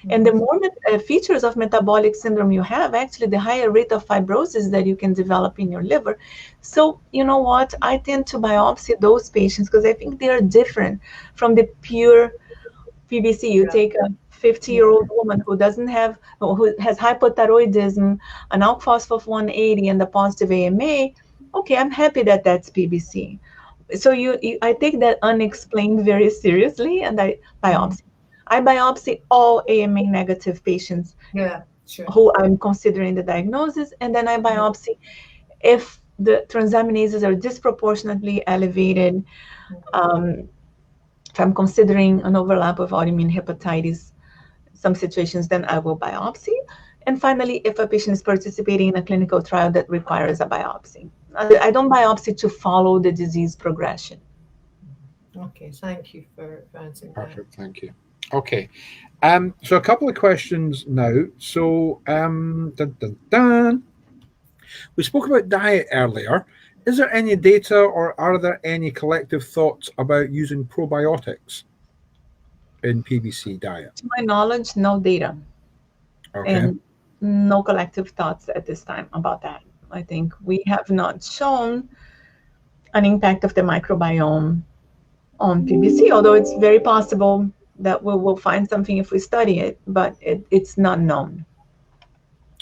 And the more features of metabolic syndrome you have, actually, the higher rate of fibrosis that you can develop in your liver. So, you know what? I tend to biopsy those patients because I think they are different from the pure PBC. You take a 50-year-old woman who doesn't have, who has hypothyroidism, an alk phos of 180, and the positive AMA. Okay, I'm happy that that's PBC. So I take that unexplained very seriously, and I biopsy. I biopsy all AMA negative patients who I'm considering the diagnosis, and then I biopsy if the transaminases are disproportionately elevated. If I'm considering an overlap of autoimmune hepatitis, some situations, then I will biopsy. And finally, if a patient is participating in a clinical trial that requires a biopsy. I don't biopsy to follow the disease progression. Okay, thank you for answering that. Perfect, thank you. Okay, so a couple of questions now. So, we spoke about diet earlier. Is there any data or are there any collective thoughts about using probiotics in PBC diet? To my knowledge, no data. Okay. And no collective thoughts at this time about that. I think we have not shown an impact of the microbiome on PBC, although it's very possible that we will find something if we study it, but it's not known.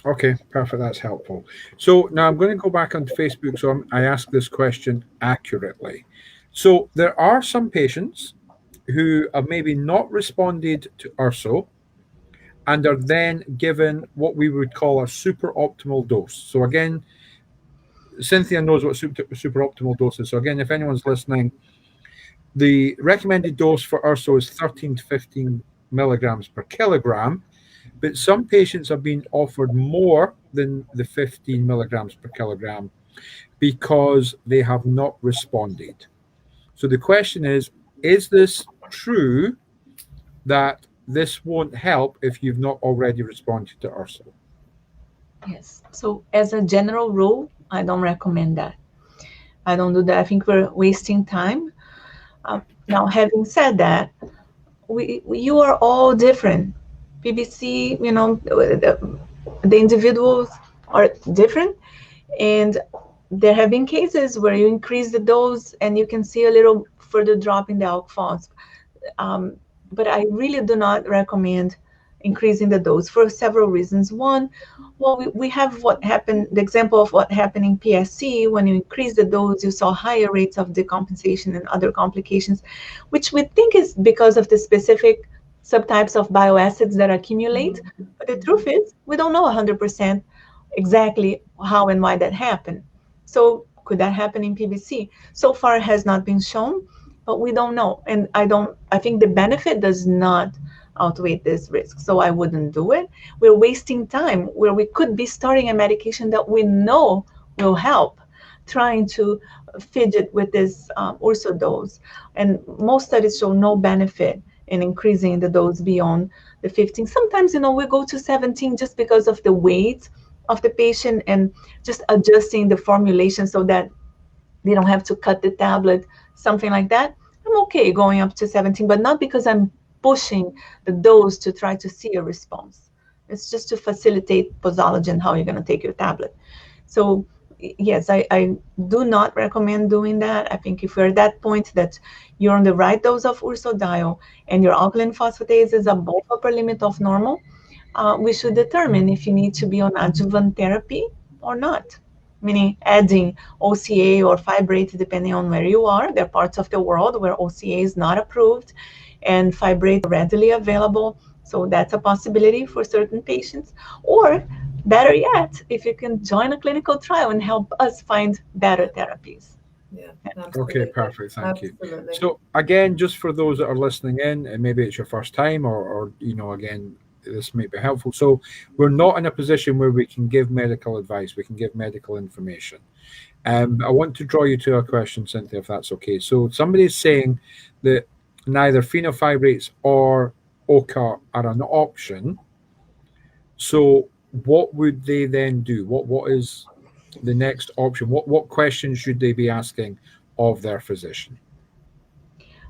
Okay, perfect. That's helpful. So now I'm going to go back onto Facebook so I ask this question accurately. So there are some patients who have maybe not responded to URSO and are then given what we would call a super optimal dose. So again, Cynthia knows what super optimal dose is. So again, if anyone's listening, the recommended dose for URSO is 13 to 15 milligrams per kilogram, but some patients have been offered more than the 15 milligrams per kilogram because they have not responded. So the question is this true that this won't help if you've not already responded to URSO? Yes. So as a general rule, I don't recommend that. I don't do that. I think we're wasting time. Now, having said that, you are all different. PBC, you know, the individuals are different, and there have been cases where you increase the dose and you can see a little further drop in the alk phos. But I really do not recommend increasing the dose for several reasons. One, well, we have what happened, the example of what happened in PSC. When you increase the dose, you saw higher rates of decompensation and other complications, which we think is because of the specific subtypes of bioacids that accumulate. But the truth is, we don't know 100% exactly how and why that happened. So could that happen in PBC? So far, it has not been shown, but we don't know. And I think the benefit does not outweigh this risk. So I wouldn't do it. We're wasting time where we could be starting a medication that we know will help, trying to fidget with this URSO dose. And most studies show no benefit in increasing the dose beyond the 15. Sometimes, you know, we go to 17 just because of the weight of the patient and just adjusting the formulation so that they don't have to cut the tablet, something like that. I'm okay going up to 17, but not because I'm pushing the dose to try to see a response. It's just to facilitate posology and how you're going to take your tablet. So yes, I do not recommend doing that. I think if you're at that point that you're on the right dose of ursodiol and your alkaline phosphatase is above upper limit of normal, we should determine if you need to be on adjuvant therapy or not, meaning adding OCA or fibrate depending on where you are. There are parts of the world where OCA is not approved and fibrate readily available. So that's a possibility for certain patients. Or better yet, if you can join a clinical trial and help us find better therapies. Yeah. Okay, perfect. Thank you. Absolutely. So again, just for those that are listening in, and maybe it's your first time or you know, again, this may be helpful. So we're not in a position where we can give medical advice. We can give medical information. I want to draw you to a question, Cynthia, if that's okay. So somebody's saying that neither phenofibrates or OCA are an option. So what would they then do? What is the next option? What questions should they be asking of their physician?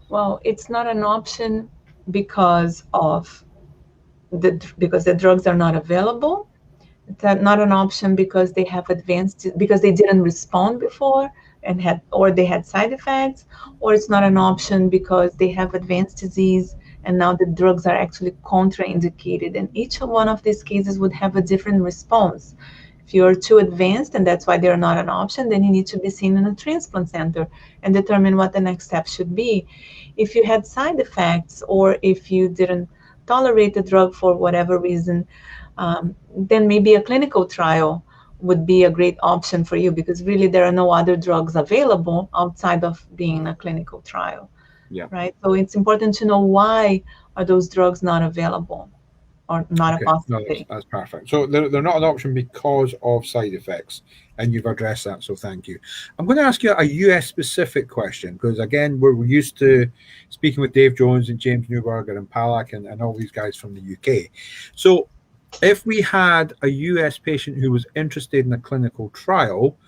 Well, it's not an option because of because the drugs are not available. It's not an option because they have because they didn't respond before or they had side effects, or it's not an option because they have advanced disease and now the drugs are actually contraindicated. And each one of these cases would have a different response. If you're too advanced and that's why they're not an option, then you need to be seen in a transplant center and determine what the next step should be. If you had side effects or if you didn't tolerate the drug for whatever reason, then maybe a clinical trial would be a great option for you, because really there are no other drugs available outside of being a clinical trial. Yeah. Right. So it's important to know why are those drugs not available or not a possibility. No, that's perfect. So they're not an option because of side effects, and you've addressed that. So thank you. I'm going to ask you a US specific question, because again, we're used to speaking with Dave Jones and James Newberger and Palak and all these guys from the UK. So if we had a US patient who was interested in a clinical trial,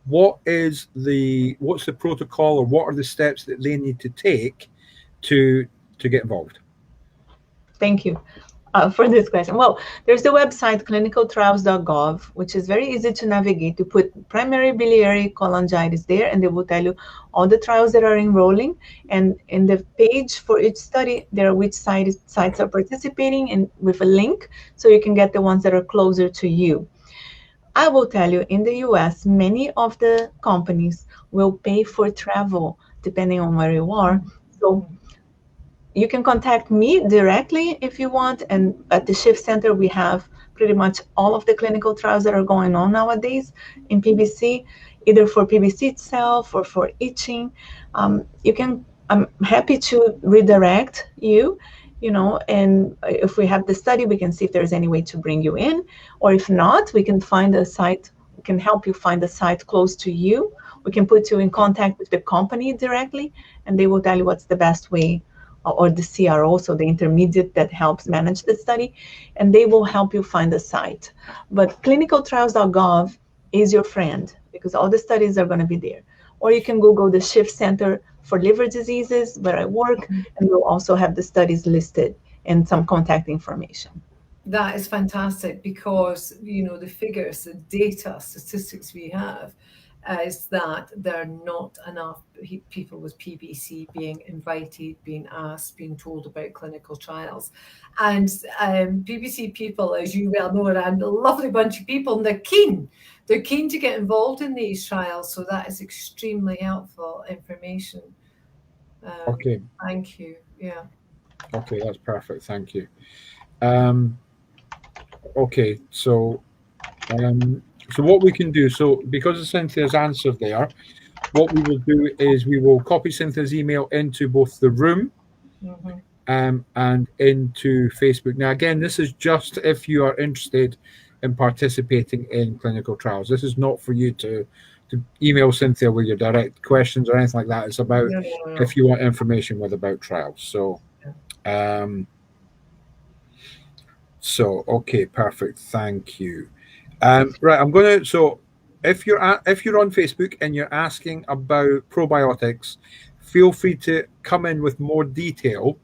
what's the protocol, or what are the steps that they need to take to get involved? Thank you for this question. Well, there's the website clinicaltrials.gov, which is very easy to navigate. You put primary biliary cholangitis there, and they will tell you all the trials that are enrolling. And in the page for each study, there are which sites are participating, and with a link, so you can get the ones that are closer to you. I will tell you, in the US, many of the companies will pay for travel depending on where you are. So you can contact me directly if you want. And at the Shift Center, we have pretty much all of the clinical trials that are going on nowadays in PBC, either for PBC itself or for itching. I'm happy to redirect you, and if we have the study, we can see if there's any way to bring you in, or if not, we can find a site, we can help you find a site close to you. We can put you in contact with the company directly, and they will tell you what's the best way, or the CRO, so the intermediate that helps manage the study, and they will help you find a site. But clinicaltrials.gov is your friend, because all the studies are going to be there. Or you can Google the Shift Center for Liver Diseases, where I work, and we'll also have the studies listed and some contact information. That is fantastic, because, the figures, the data, statistics we have is that there are not enough people with PBC being invited, being asked, being told about clinical trials. And PBC people, as you well know, are a lovely bunch of people, and they're keen. They're keen to get involved in these trials, so that is extremely helpful information. Okay. Thank you. Yeah. Okay, that's perfect. Thank you. Okay, so what we can do, so because of Cynthia's answer there, what we will do is we will copy Cynthia's email into both the room and into Facebook. Now, again, this is just if you are interested in participating in clinical trials. This is not for you to email Cynthia with your direct questions or anything like that. It's about if you want information about trials. So, okay, perfect. Thank you. Right, I'm going to. So, if you're on Facebook and you're asking about probiotics, feel free to come in with more detail,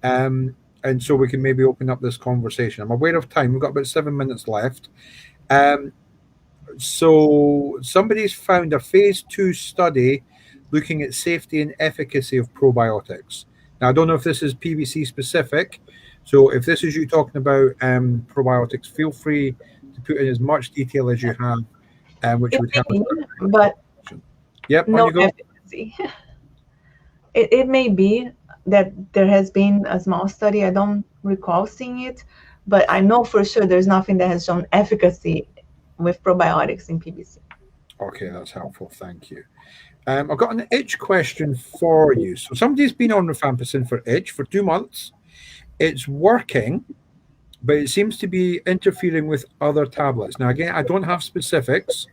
and so we can maybe open up this conversation. I'm aware of time. We've got about 7 minutes left. So somebody's found a phase 2 study looking at safety and efficacy of probiotics. Now, I don't know if this is PBC specific. So if this is you talking about probiotics, feel free to put in as much detail as you have, which would help. But yep, no efficacy. It may be that there has been a small study. I don't recall seeing it, but I know for sure there's nothing that has shown efficacy with probiotics in PBC. Okay, that's helpful. Thank you. I've got an itch question for you. So somebody's been on rifampicin for itch for 2 months. It's working, but it seems to be interfering with other tablets. Now, again, I don't have specifics.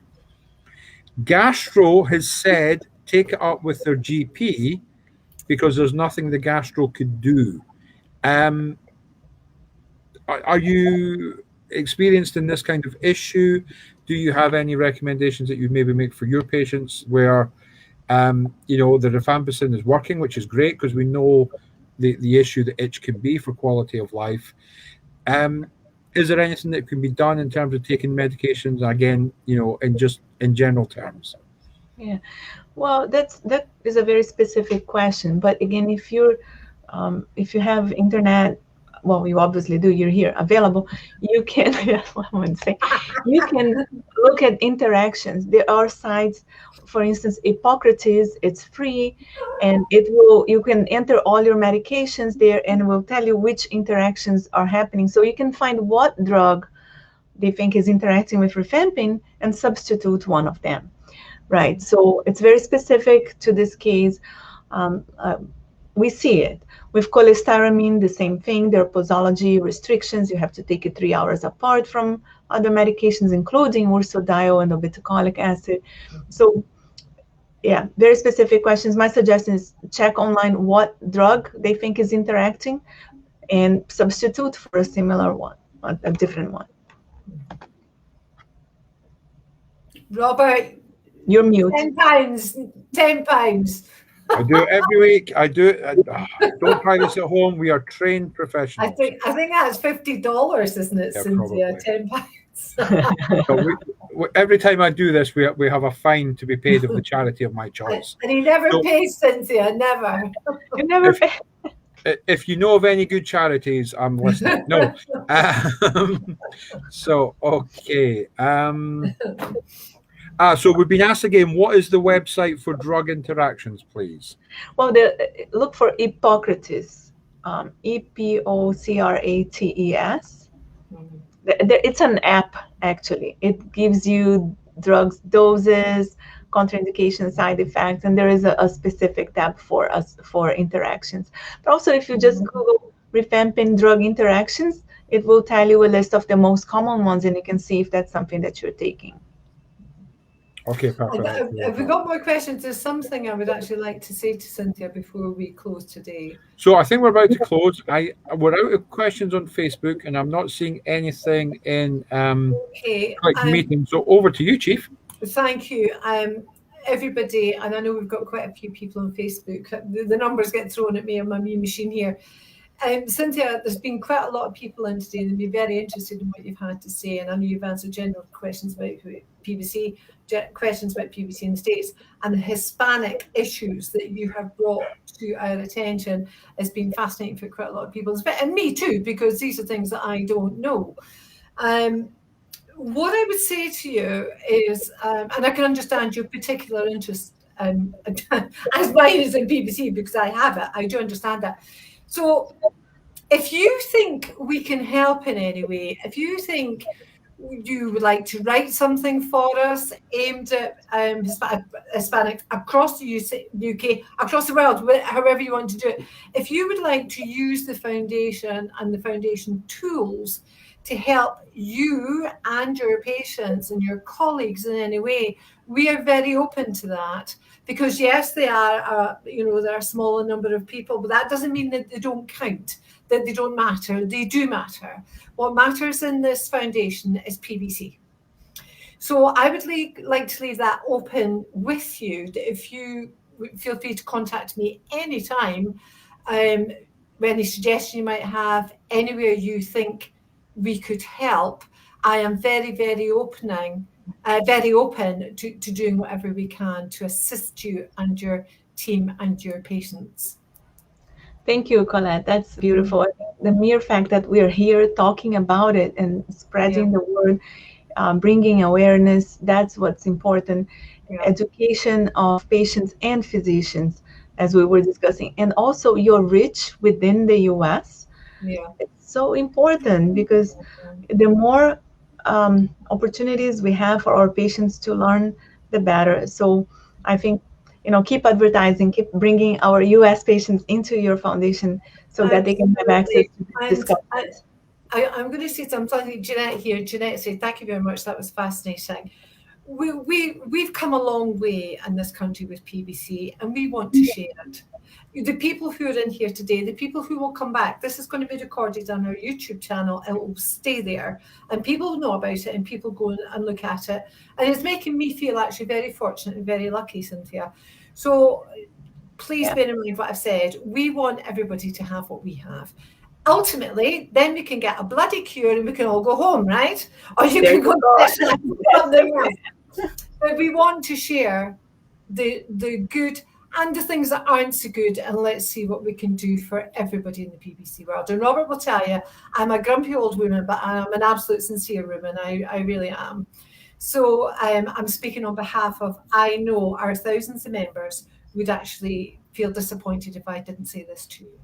Gastro has said take it up with their GP because there's nothing the gastro could do. Are you experienced in this kind of issue? Do you have any recommendations that you maybe make for your patients where, the rifampicin is working, which is great because we know the issue that itch can be for quality of life. Is there anything that can be done in terms of taking medications, again, in general terms? Yeah, well, that is a very specific question. But again, if you have internet, well, you obviously do. You're here available. You can. I wouldn't say. You can look at interactions. There are sites, for instance, Hippocrates. It's free, and you can enter all your medications there, and it will tell you which interactions are happening. So you can find what drug they think is interacting with rifampin and substitute one of them. Right, so it's very specific to this case. We see it. With cholestyramine, the same thing. There are posology restrictions. You have to take it 3 hours apart from other medications, including ursodiol and obeticholic acid. So, yeah, very specific questions. My suggestion is check online what drug they think is interacting and substitute for a similar one, a different one. Robert, you're mute. £10. I do it every week. I do it. Don't try this at home. We are trained professionals. I think that's $50, isn't it, Yeah, Cynthia? probably. £10. So every time I do this, we have a fine to be paid of the charity of my choice. And he never pays, Cynthia, never. You never pay. If you know of any good charities, I'm listening. No. So, okay. So we've been asked again, what is the website for drug interactions, please? Well, look for Hippocrates, Epocrates. It's an app, actually. It gives you drugs, doses, contraindications, side effects, and there is a specific tab for interactions. But also, if you just Google rifampin drug interactions, it will tell you a list of the most common ones, and you can see if that's something that you're taking. Okay, perfect. Have we got more questions? There's something I would actually like to say to Cynthia before we close today. So I think we're about to close. We're out of questions on Facebook, and I'm not seeing anything in meeting. So over to you, Chief. Thank you. Everybody, and I know we've got quite a few people on Facebook. The numbers get thrown at me on my machine here. Cynthia, there's been quite a lot of people in today and they'll be very interested in what you've had to say. And I know you've answered general questions about PBC, questions about PBC in the States, and the Hispanic issues that you have brought to our attention has been fascinating for quite a lot of people, and me too, because these are things that I don't know. What I would say to you is, and I can understand your particular interest, as mine is in PBC, because I have it, I do understand that. So if you think we can help in any way, if you think you would like to write something for us aimed at Hispanics across the UK, across the world, however you want to do it, if you would like to use the foundation and the foundation tools to help you and your patients and your colleagues in any way, we are very open to that. Because yes, they are, there are a smaller number of people, but that doesn't mean that they don't count, that they don't matter. They do matter. What matters in this foundation is PBC. So I would like to leave that open with you. That if you feel free to contact me anytime, any suggestion you might have, anywhere you think we could help, I am very, very open to doing whatever we can to assist you and your team and your patients. Thank you, Collette. That's beautiful. The mere fact that we're here talking about it and spreading the word, bringing awareness, that's what's important. Yeah. Education of patients and physicians, as we were discussing, and also your reach within the US. Yeah. It's so important because the more opportunities we have for our patients to learn, the better. So I think, keep advertising, keep bringing our US patients into your foundation so that they can have access to this discussion. I'm going to say something, Jeanette here. Jeanette said, thank you very much. That was fascinating. We've come a long way in this country with PBC, and we want to share it. The people who are in here today, the people who will come back, this is going to be recorded on our YouTube channel and it will stay there. And people know about it and people go and look at it. And it's making me feel actually very fortunate and very lucky, Cynthia. So please bear in mind what I've said. We want everybody to have what we have. ultimately, then we can get a bloody cure and we can all go home, right? Or you There can go you go. and specialize in something else. But we want to share the good and the things that aren't so good, and let's see what we can do for everybody in the PBC world. And Robert will tell you, I'm a grumpy old woman, but I'm an absolute sincere woman. I really am. So I'm speaking on behalf of, I know our thousands of members would actually feel disappointed if I didn't say this to you.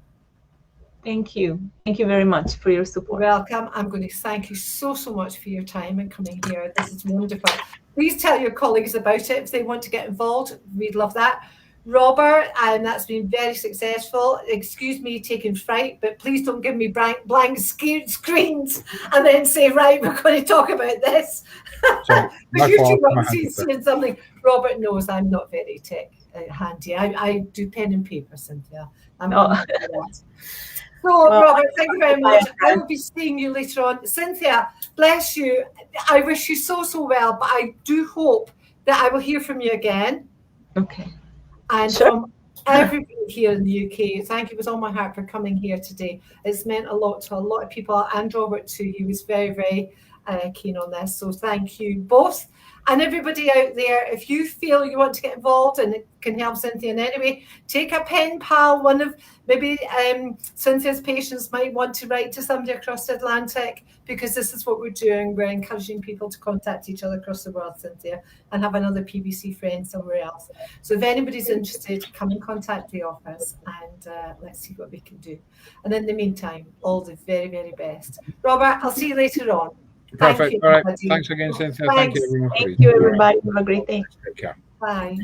Thank you. Thank you very much for your support. Welcome. I'm going to thank you so much for your time and coming here. This is wonderful. Please tell your colleagues about it if they want to get involved. We'd love that. Robert, that's been very successful. Excuse me taking fright, but please don't give me blank screens and then say, right, we're going to talk about this. So, Because you two want to see something. Robert knows I'm not very tech handy. I do pen and paper, Cynthia. So, Robert, thank you very much. I will be seeing you later on. Cynthia, bless you. I wish you so well, but I do hope that I will hear from you again. Okay. And sure. From everybody here in the UK, thank you with all my heart for coming here today. It's meant a lot to a lot of people, and Robert too. He was very keen on this. So thank you both. And everybody out there, if you feel you want to get involved and it can help Cynthia in any way, take a pen pal. One of maybe Cynthia's patients might want to write to somebody across the Atlantic, because this is what we're doing. We're encouraging people to contact each other across the world, Cynthia, and have another PBC friend somewhere else. So if anybody's interested, come and contact the office, and let's see what we can do. And in the meantime, all the very best. Robert, I'll see you later on. Perfect. All right. Thanks again, Cynthia. Thanks. Thank you, everyone. Thank you, everybody. Have a great day. Take care. Bye.